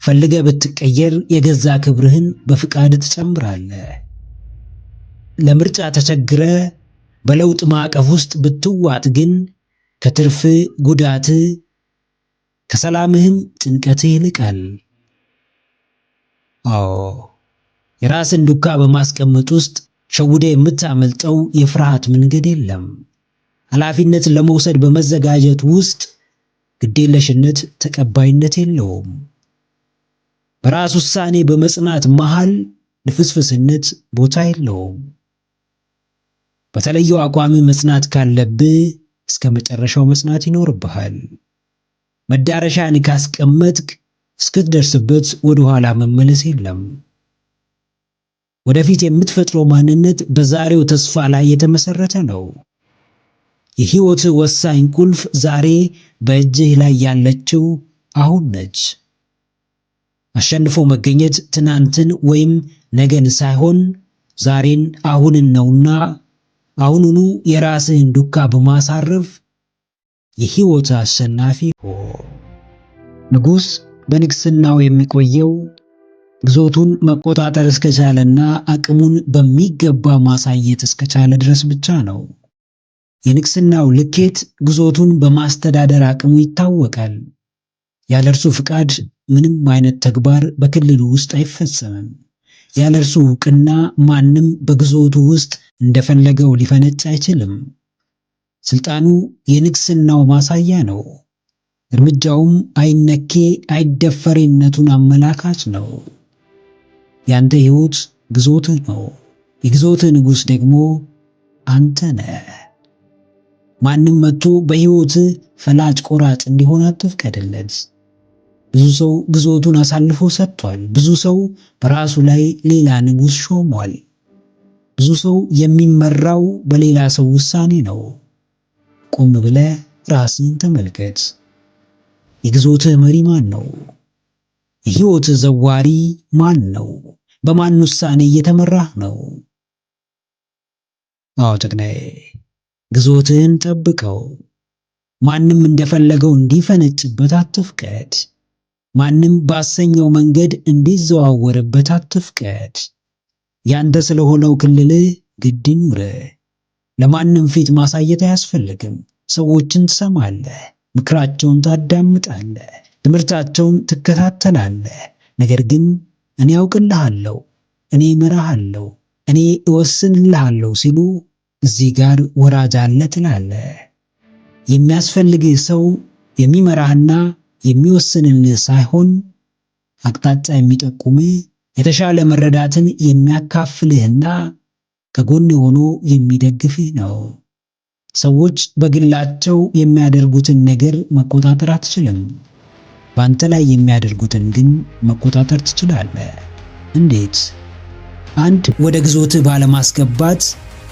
ፈልገ ብትቀየር የገዛ ክብርህን በፍቃድ ትጨምራለህ። ለምርጫ ተቸግረ በለውጥ ማዕቀፍ ውስጥ ብትዋጥ ግን ከትርፍ ጉዳት ከሰላምህም ጭንቀትህ ይልቃል። አዎ የራስን ዱካ በማስቀመጥ ውስጥ ሸውደ የምታመልጠው የፍርሃት መንገድ የለም። ኃላፊነት ለመውሰድ በመዘጋጀት ውስጥ ግዴለሽነት ተቀባይነት የለውም። በራስ ውሳኔ በመጽናት መሃል ልፍስፍስነት ቦታ የለውም። በተለየው አቋም መጽናት ካለብህ እስከ መጨረሻው መጽናት ይኖርብሃል። መዳረሻን ካስቀመጥክ እስክትደርስበት ወደ ኋላ መመለስ የለም። ወደፊት የምትፈጥረው ማንነት በዛሬው ተስፋ ላይ የተመሰረተ ነው። የሕይወት ወሳኝ ቁልፍ ዛሬ በእጅህ ላይ ያለችው አሁን ነች። አሸንፎ መገኘት ትናንትን ወይም ነገን ሳይሆን ዛሬን አሁንን ነውና አሁኑኑ የራስህን ዱካ በማሳረፍ የሕይወት አሸናፊ ሁን። ንጉሥ በንግስናው የሚቆየው ግዞቱን መቆጣጠር እስከቻለና አቅሙን በሚገባ ማሳየት እስከቻለ ድረስ ብቻ ነው። የንግስናው ልኬት ግዞቱን በማስተዳደር አቅሙ ይታወቃል። ያለ እርሱ ፍቃድ ምንም አይነት ተግባር በክልሉ ውስጥ አይፈጸምም። ያለ እርሱ ዕውቅና ማንም በግዞቱ ውስጥ እንደፈለገው ሊፈነጭ አይችልም። ስልጣኑ የንግስናው ማሳያ ነው። እርምጃውም አይነኬ አይደፈሬነቱን አመላካች ነው። ያንተ ሕይወት ግዞትህ ነው። የግዞትህ ንጉሥ ደግሞ አንተ ነህ። ማንም መጥቶ በሕይወትህ ፈላጭ ቆራጭ እንዲሆን አትፍቀድለት። ብዙ ሰው ግዞቱን አሳልፎ ሰጥቷል። ብዙ ሰው በራሱ ላይ ሌላ ንጉሥ ሾሟል። ብዙ ሰው የሚመራው በሌላ ሰው ውሳኔ ነው። ቆም ብለህ ራስን ተመልከት። የግዞትህ መሪ ማን ነው? የሕይወትህ ዘዋሪ ማን ነው? በማን ውሳኔ እየተመራህ ነው? አዎ ጀግናዬ፣ ግዞትህን ጠብቀው። ማንም እንደፈለገው እንዲፈነጭበት አትፍቀድ። ማንም ባሰኘው መንገድ እንዲዘዋወርበት አትፍቀድ። ያንተ ስለሆነው ክልልህ ግድ ይኑርህ። ለማንም ፊት ማሳየት አያስፈልግም። ሰዎችን ትሰማለህ፣ ምክራቸውን ታዳምጣለህ፣ ትምህርታቸውን ትከታተላለህ። ነገር ግን እኔ አውቅልሃለሁ፣ እኔ እመራሃለሁ፣ እኔ እወስንልሃለሁ ሲሉ እዚህ ጋር ወራጅ አለ ትላለህ። የሚያስፈልግህ ሰው የሚመራህና የሚወስንልህ ሳይሆን አቅጣጫ የሚጠቁምህ የተሻለ መረዳትን የሚያካፍልህና ከጎን ሆኖ የሚደግፍህ ነው። ሰዎች በግላቸው የሚያደርጉትን ነገር መቆጣጠር አትችልም። በአንተ ላይ የሚያደርጉትን ግን መቆጣጠር ትችላለህ። እንዴት? አንድ ወደ ግዞትህ ባለማስገባት፣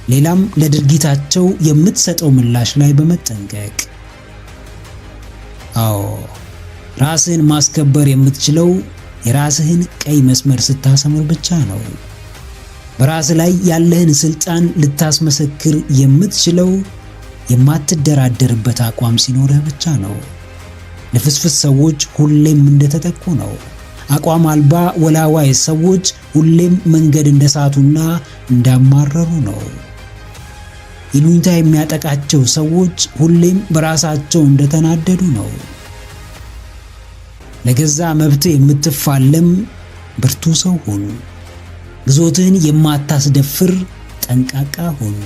ሌላም ለድርጊታቸው የምትሰጠው ምላሽ ላይ በመጠንቀቅ። አዎ ራስህን ማስከበር የምትችለው የራስህን ቀይ መስመር ስታሰምር ብቻ ነው። በራስህ ላይ ያለህን ስልጣን ልታስመሰክር የምትችለው የማትደራደርበት አቋም ሲኖርህ ብቻ ነው። ልፍስፍስ ሰዎች ሁሌም እንደተጠቁ ነው። አቋም አልባ ወላዋይ ሰዎች ሁሌም መንገድ እንደሳቱና እንዳማረሩ ነው። ይሉኝታ የሚያጠቃቸው ሰዎች ሁሌም በራሳቸው እንደተናደዱ ነው። ለገዛ መብት የምትፋለም ብርቱ ሰው ሁን። ግዞትህን የማታስደፍር ጠንቃቃ ሁን።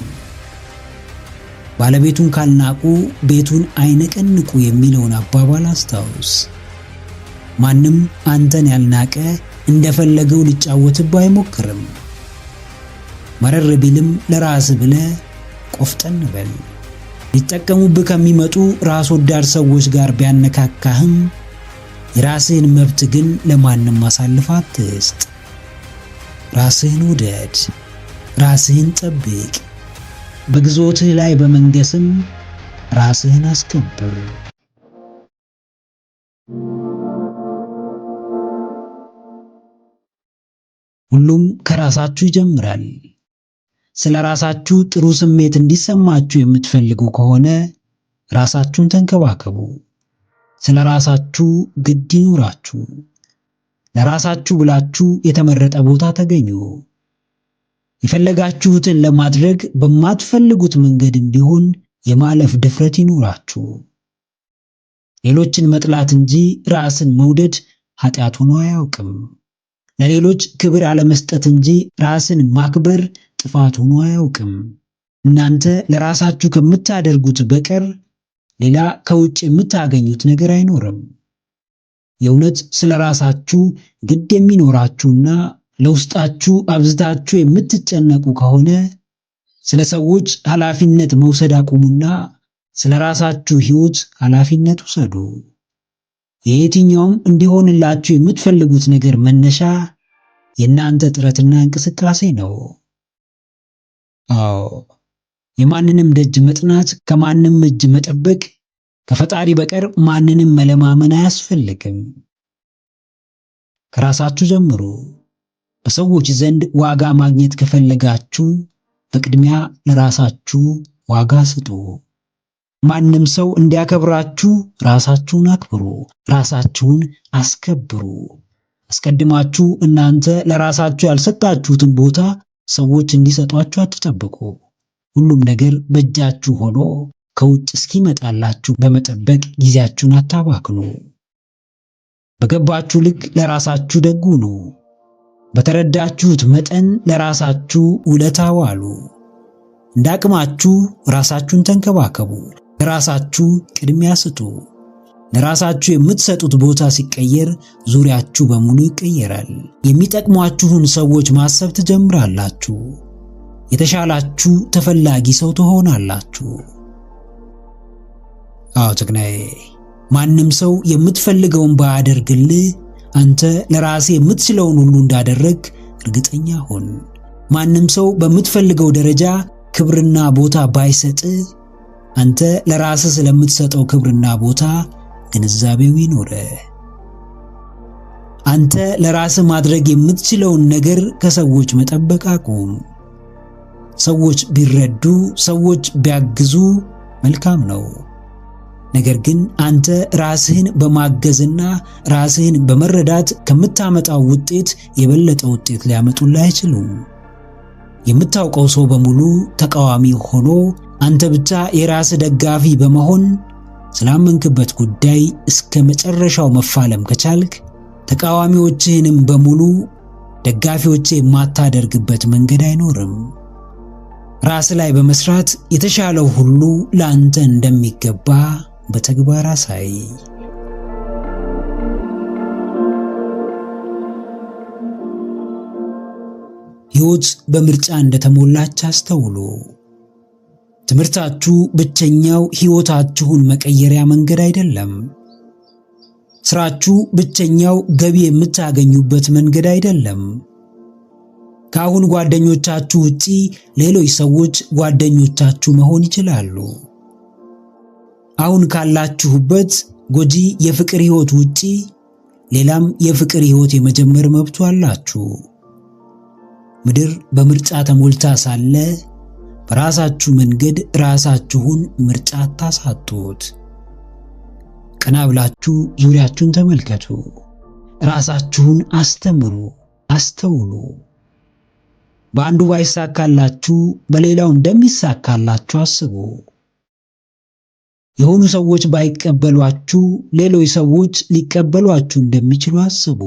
ባለቤቱን ካልናቁ ቤቱን አይነቀንቁ የሚለውን አባባል አስታውስ። ማንም አንተን ያልናቀ እንደፈለገው ሊጫወትብህ አይሞክርም። መረር ቢልም ለራስህ ብለህ ቆፍጠን በል። ሊጠቀሙብህ ከሚመጡ ራስ ወዳድ ሰዎች ጋር ቢያነካካህም የራስህን መብት ግን ለማንም አሳልፈህ አትስጥ። ራስህን ውደድ፣ ራስህን ጠብቅ። በግዞትህ ላይ በመንገስም ራስህን አስከብር። ሁሉም ከራሳችሁ ይጀምራል። ስለ ራሳችሁ ጥሩ ስሜት እንዲሰማችሁ የምትፈልጉ ከሆነ ራሳችሁን ተንከባከቡ። ስለ ራሳችሁ ግድ ይኑራችሁ። ለራሳችሁ ብላችሁ የተመረጠ ቦታ ተገኙ። የፈለጋችሁትን ለማድረግ በማትፈልጉት መንገድም ቢሆን የማለፍ ድፍረት ይኑራችሁ። ሌሎችን መጥላት እንጂ ራስን መውደድ ኃጢአት ሆኖ አያውቅም። ለሌሎች ክብር አለመስጠት እንጂ ራስን ማክበር ጥፋት ሆኖ አያውቅም። እናንተ ለራሳችሁ ከምታደርጉት በቀር ሌላ ከውጭ የምታገኙት ነገር አይኖርም። የእውነት ስለ ራሳችሁ ግድ የሚኖራችሁና ለውስጣችሁ አብዝታችሁ የምትጨነቁ ከሆነ ስለ ሰዎች ኃላፊነት መውሰድ አቁሙና ስለ ራሳችሁ ሕይወት ኃላፊነት ውሰዱ። የየትኛውም እንዲሆንላችሁ የምትፈልጉት ነገር መነሻ የእናንተ ጥረትና እንቅስቃሴ ነው። አዎ፣ የማንንም ደጅ መጥናት፣ ከማንም እጅ መጠበቅ፣ ከፈጣሪ በቀር ማንንም መለማመን አያስፈልግም። ከራሳችሁ ጀምሩ። በሰዎች ዘንድ ዋጋ ማግኘት ከፈለጋችሁ በቅድሚያ ለራሳችሁ ዋጋ ስጡ። ማንም ሰው እንዲያከብራችሁ ራሳችሁን አክብሩ፣ ራሳችሁን አስከብሩ። አስቀድማችሁ እናንተ ለራሳችሁ ያልሰጣችሁትን ቦታ ሰዎች እንዲሰጧችሁ አትጠብቁ። ሁሉም ነገር በእጃችሁ ሆኖ ከውጭ እስኪመጣላችሁ በመጠበቅ ጊዜያችሁን አታባክኑ። በገባችሁ ልክ ለራሳችሁ ደግ ሁኑ። በተረዳችሁት መጠን ለራሳችሁ ውለታ ዋሉ። እንዳቅማችሁ ራሳችሁን ተንከባከቡ። ለራሳችሁ ቅድሚያ ስጡ። ለራሳችሁ የምትሰጡት ቦታ ሲቀየር ዙሪያችሁ በሙሉ ይቀየራል። የሚጠቅሟችሁን ሰዎች ማሰብ ትጀምራላችሁ። የተሻላችሁ ተፈላጊ ሰው ትሆናላችሁ። አዎ ጀግናዬ፣ ማንም ሰው የምትፈልገውን ባያደርግልህ አንተ ለራስህ የምትችለውን ሁሉ እንዳደረግ እርግጠኛ ሁን። ማንም ሰው በምትፈልገው ደረጃ ክብርና ቦታ ባይሰጥ አንተ ለራስህ ስለምትሰጠው ክብርና ቦታ ግንዛቤው ይኖርህ። አንተ ለራስህ ማድረግ የምትችለውን ነገር ከሰዎች መጠበቅ አቁም። ሰዎች ቢረዱ፣ ሰዎች ቢያግዙ መልካም ነው። ነገር ግን አንተ ራስህን በማገዝና ራስህን በመረዳት ከምታመጣው ውጤት የበለጠ ውጤት ሊያመጡልህ አይችሉም። የምታውቀው ሰው በሙሉ ተቃዋሚ ሆኖ አንተ ብቻ የራስህ ደጋፊ በመሆን ስላመንክበት ጉዳይ እስከ መጨረሻው መፋለም ከቻልክ ተቃዋሚዎችህንም በሙሉ ደጋፊዎች የማታደርግበት መንገድ አይኖርም። ራስ ላይ በመስራት የተሻለው ሁሉ ለአንተ እንደሚገባ በተግባር አሳይ። ሕይወት በምርጫ እንደተሞላች አስተውሉ። ትምህርታችሁ ብቸኛው ሕይወታችሁን መቀየሪያ መንገድ አይደለም። ስራችሁ ብቸኛው ገቢ የምታገኙበት መንገድ አይደለም። ከአሁን ጓደኞቻችሁ ውጪ ሌሎች ሰዎች ጓደኞቻችሁ መሆን ይችላሉ። አሁን ካላችሁበት ጎጂ የፍቅር ሕይወት ውጪ ሌላም የፍቅር ሕይወት የመጀመር መብቱ አላችሁ። ምድር በምርጫ ተሞልታ ሳለ በራሳችሁ መንገድ ራሳችሁን ምርጫ አታሳጡት። ቀና ብላችሁ ዙሪያችሁን ተመልከቱ። ራሳችሁን አስተምሩ፣ አስተውሉ። በአንዱ ባይሳካላችሁ በሌላው እንደሚሳካላችሁ አስቡ። የሆኑ ሰዎች ባይቀበሏችሁ ሌሎች ሰዎች ሊቀበሏችሁ እንደሚችሉ አስቡ።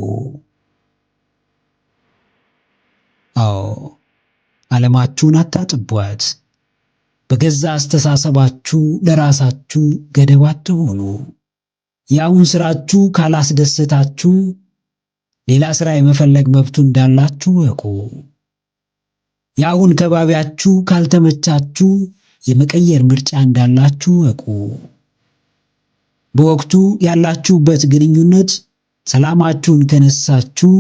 አዎ፣ ዓለማችሁን አታጥቧት። በገዛ አስተሳሰባችሁ ለራሳችሁ ገደብ አትሁኑ። የአሁን ስራችሁ ካላስደሰታችሁ ሌላ ስራ የመፈለግ መብቱ እንዳላችሁ እወቁ። የአሁን ከባቢያችሁ ካልተመቻችሁ የመቀየር ምርጫ እንዳላችሁ እወቁ። በወቅቱ ያላችሁበት ግንኙነት ሰላማችሁን ከነሳችሁ፣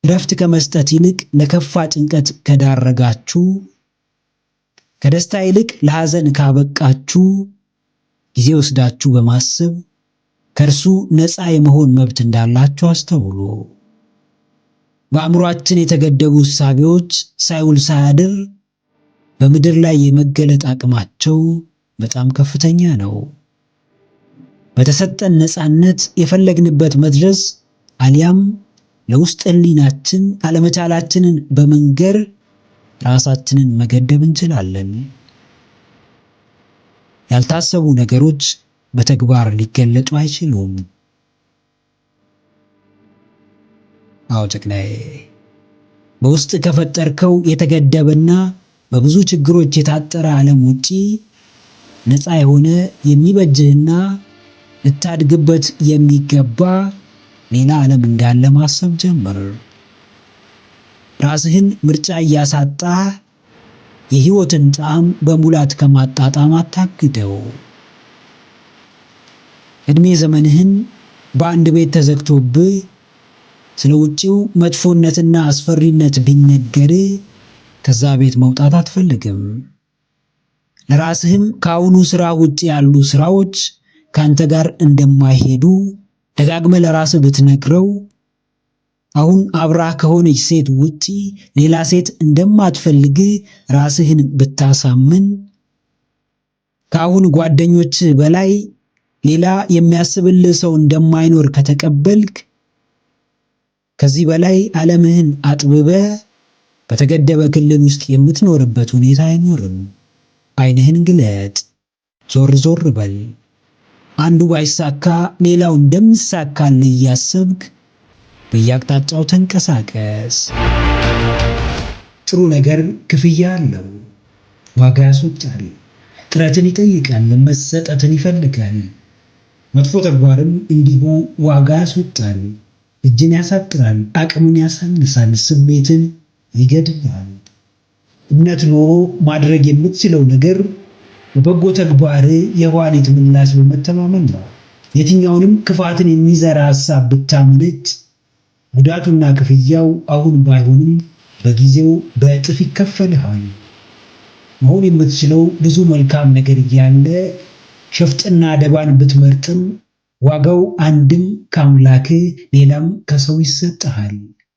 እረፍት ከመስጠት ይልቅ ለከፋ ጭንቀት ከዳረጋችሁ፣ ከደስታ ይልቅ ለሐዘን ካበቃችሁ፣ ጊዜ ወስዳችሁ በማሰብ ከእርሱ ነፃ የመሆን መብት እንዳላችሁ አስተውሉ። በአእምሯችን የተገደቡ እሳቤዎች ሳይውል ሳያድር በምድር ላይ የመገለጥ አቅማቸው በጣም ከፍተኛ ነው። በተሰጠን ነፃነት የፈለግንበት መድረስ አሊያም ለውስጥ ሕሊናችን አለመቻላችንን በመንገር ራሳችንን መገደብ እንችላለን። ያልታሰቡ ነገሮች በተግባር ሊገለጡ አይችሉም። አዎ ጀግናዬ፣ በውስጥ ከፈጠርከው የተገደበና በብዙ ችግሮች የታጠረ ዓለም ውጪ ነፃ የሆነ የሚበጅህና ልታድግበት የሚገባ ሌላ ዓለም እንዳለ ማሰብ ጀምር። ራስህን ምርጫ እያሳጣህ የህይወትን ጣዕም በሙላት ከማጣጣም አታግደው። እድሜ ዘመንህን በአንድ ቤት ተዘግቶብህ ስለ ውጪው መጥፎነትና አስፈሪነት ቢነገርህ ከዛ ቤት መውጣት አትፈልግም። ለራስህም ከአሁኑ ስራ ውጪ ያሉ ስራዎች ካንተ ጋር እንደማይሄዱ ደጋግመህ ለራስህ ብትነግረው፣ አሁን አብራህ ከሆነች ሴት ውጪ ሌላ ሴት እንደማትፈልግ ራስህን ብታሳምን፣ ከአሁን ጓደኞች በላይ ሌላ የሚያስብልህ ሰው እንደማይኖር ከተቀበልክ፣ ከዚህ በላይ ዓለምህን አጥብበህ በተገደበ ክልል ውስጥ የምትኖርበት ሁኔታ አይኖርም። ዓይንህን ግለጥ፣ ዞር ዞር በል። አንዱ ባይሳካ ሌላው እንደሚሳካልህ እያሰብክ በየአቅጣጫው ተንቀሳቀስ። ጥሩ ነገር ክፍያ አለው፣ ዋጋ ያስወጣል፣ ጥረትን ይጠይቃል፣ መሰጠትን ይፈልጋል። መጥፎ ተግባርም እንዲሁ ዋጋ ያስወጣል፣ እጅን ያሳጥራል፣ አቅምን ያሳንሳል፣ ስሜትን ይገድላል። እምነት ኖሮ ማድረግ የምትችለው ነገር በበጎ ተግባር የኋሊት ምላሽ በመተማመን ነው። የትኛውንም ክፋትን የሚዘራ ሐሳብ ብታምነጭ ጉዳቱና ክፍያው አሁን ባይሆንም በጊዜው በእጥፍ ይከፈልሃል። መሆን የምትችለው ብዙ መልካም ነገር እያለ ሸፍጥና ደባን ብትመርጥም ዋጋው አንድም ከአምላክ ሌላም ከሰው ይሰጥሃል።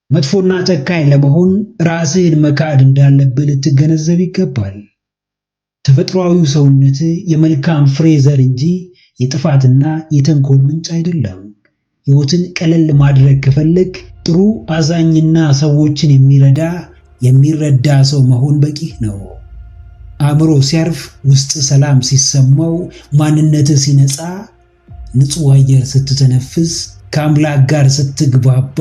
መጥፎና ጨካኝ ለመሆን ራስህን መካድ እንዳለብህ ልትገነዘብ ይገባል። ተፈጥሯዊው ሰውነት የመልካም ፍሬ ዘር እንጂ የጥፋትና የተንኮል ምንጭ አይደለም። ሕይወትን ቀለል ማድረግ ከፈለግ ጥሩ አዛኝና ሰዎችን የሚረዳ ሰው መሆን በቂህ ነው። አእምሮ ሲያርፍ፣ ውስጥ ሰላም ሲሰማው፣ ማንነትህ ሲነጻ፣ ንጹሕ አየር ስትተነፍስ፣ ከአምላክ ጋር ስትግባባ፣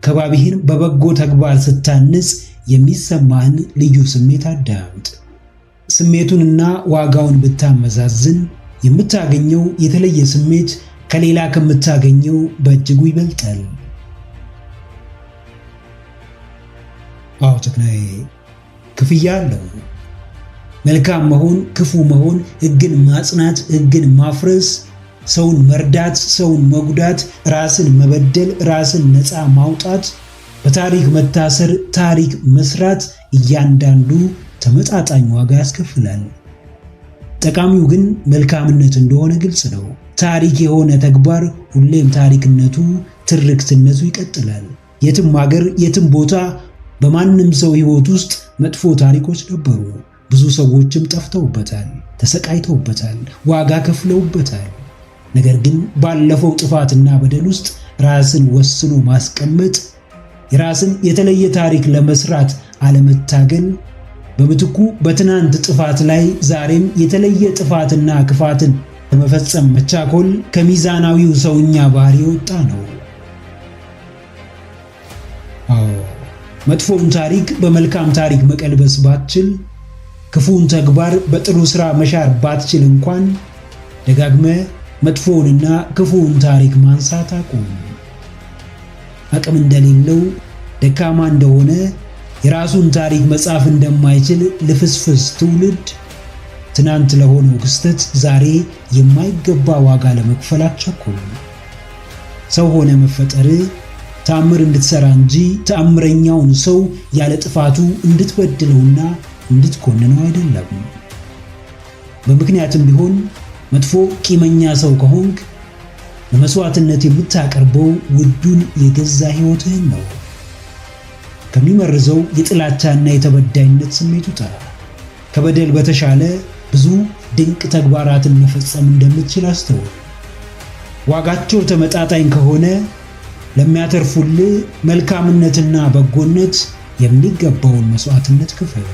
ከባቢህን በበጎ ተግባር ስታንጽ የሚሰማህን ልዩ ስሜት አዳምጥ። ስሜቱንና ዋጋውን ብታመዛዝን የምታገኘው የተለየ ስሜት ከሌላ ከምታገኘው በእጅጉ ይበልጣል። አዎ ጀግናዬ፣ ክፍያ አለው። መልካም መሆን፣ ክፉ መሆን፣ ሕግን ማጽናት፣ ሕግን ማፍረስ፣ ሰውን መርዳት፣ ሰውን መጉዳት፣ ራስን መበደል፣ ራስን ነፃ ማውጣት፣ በታሪክ መታሰር፣ ታሪክ መስራት፣ እያንዳንዱ ተመጣጣኝ ዋጋ ያስከፍላል። ጠቃሚው ግን መልካምነት እንደሆነ ግልጽ ነው። ታሪክ የሆነ ተግባር ሁሌም ታሪክነቱ፣ ትርክትነቱ ይቀጥላል። የትም ሀገር፣ የትም ቦታ በማንም ሰው ሕይወት ውስጥ መጥፎ ታሪኮች ነበሩ። ብዙ ሰዎችም ጠፍተውበታል፣ ተሰቃይተውበታል፣ ዋጋ ከፍለውበታል። ነገር ግን ባለፈው ጥፋትና በደል ውስጥ ራስን ወስኖ ማስቀመጥ፣ የራስን የተለየ ታሪክ ለመስራት አለመታገል፣ በምትኩ በትናንት ጥፋት ላይ ዛሬም የተለየ ጥፋትና ክፋትን ለመፈጸም መቻኮል ከሚዛናዊው ሰውኛ ባህሪ የወጣ ነው። መጥፎውን ታሪክ በመልካም ታሪክ መቀልበስ ባትችል፣ ክፉን ተግባር በጥሩ ሥራ መሻር ባትችል እንኳን ደጋግመ መጥፎውንና ክፉውን ታሪክ ማንሳት አቁም። አቅም እንደሌለው፣ ደካማ እንደሆነ፣ የራሱን ታሪክ መጻፍ እንደማይችል ልፍስፍስ ትውልድ ትናንት ለሆነው ክስተት ዛሬ የማይገባ ዋጋ ለመክፈል አትቸኩል። ሰው ሆነ መፈጠር ተአምር እንድትሰራ እንጂ ተአምረኛውን ሰው ያለ ጥፋቱ እንድትበድለውና እንድትኮንነው አይደለም። በምክንያትም ቢሆን መጥፎ ቂመኛ ሰው ከሆንክ ለመስዋዕትነት የምታቀርበው ውዱን የገዛ ሕይወትህን ነው። ከሚመርዘው የጥላቻና የተበዳይነት ስሜት ውጣ። ከበደል በተሻለ ብዙ ድንቅ ተግባራትን መፈጸም እንደምትችል አስተውል። ዋጋቸው ተመጣጣኝ ከሆነ ለሚያተርፉልህ መልካምነትና በጎነት የሚገባውን መስዋዕትነት ክፈል።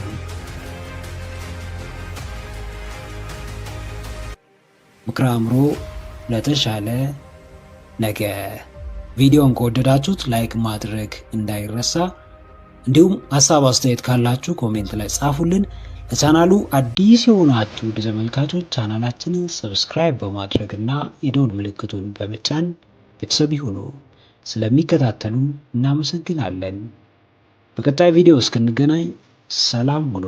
ምክረ አእምሮ ለተሻለ ነገ። ቪዲዮን ከወደዳችሁት ላይክ ማድረግ እንዳይረሳ፣ እንዲሁም ሐሳብ አስተያየት ካላችሁ ኮሜንት ላይ ጻፉልን። ለቻናሉ አዲስ የሆናችሁ ተመልካቾች ቻናላችንን ሰብስክራይብ በማድረግና የደወል ምልክቱን በመጫን ቤተሰብ ይሁኑ። ስለሚከታተሉ እናመሰግናለን። በቀጣይ ቪዲዮ እስክንገናኝ ሰላም ሁኑ።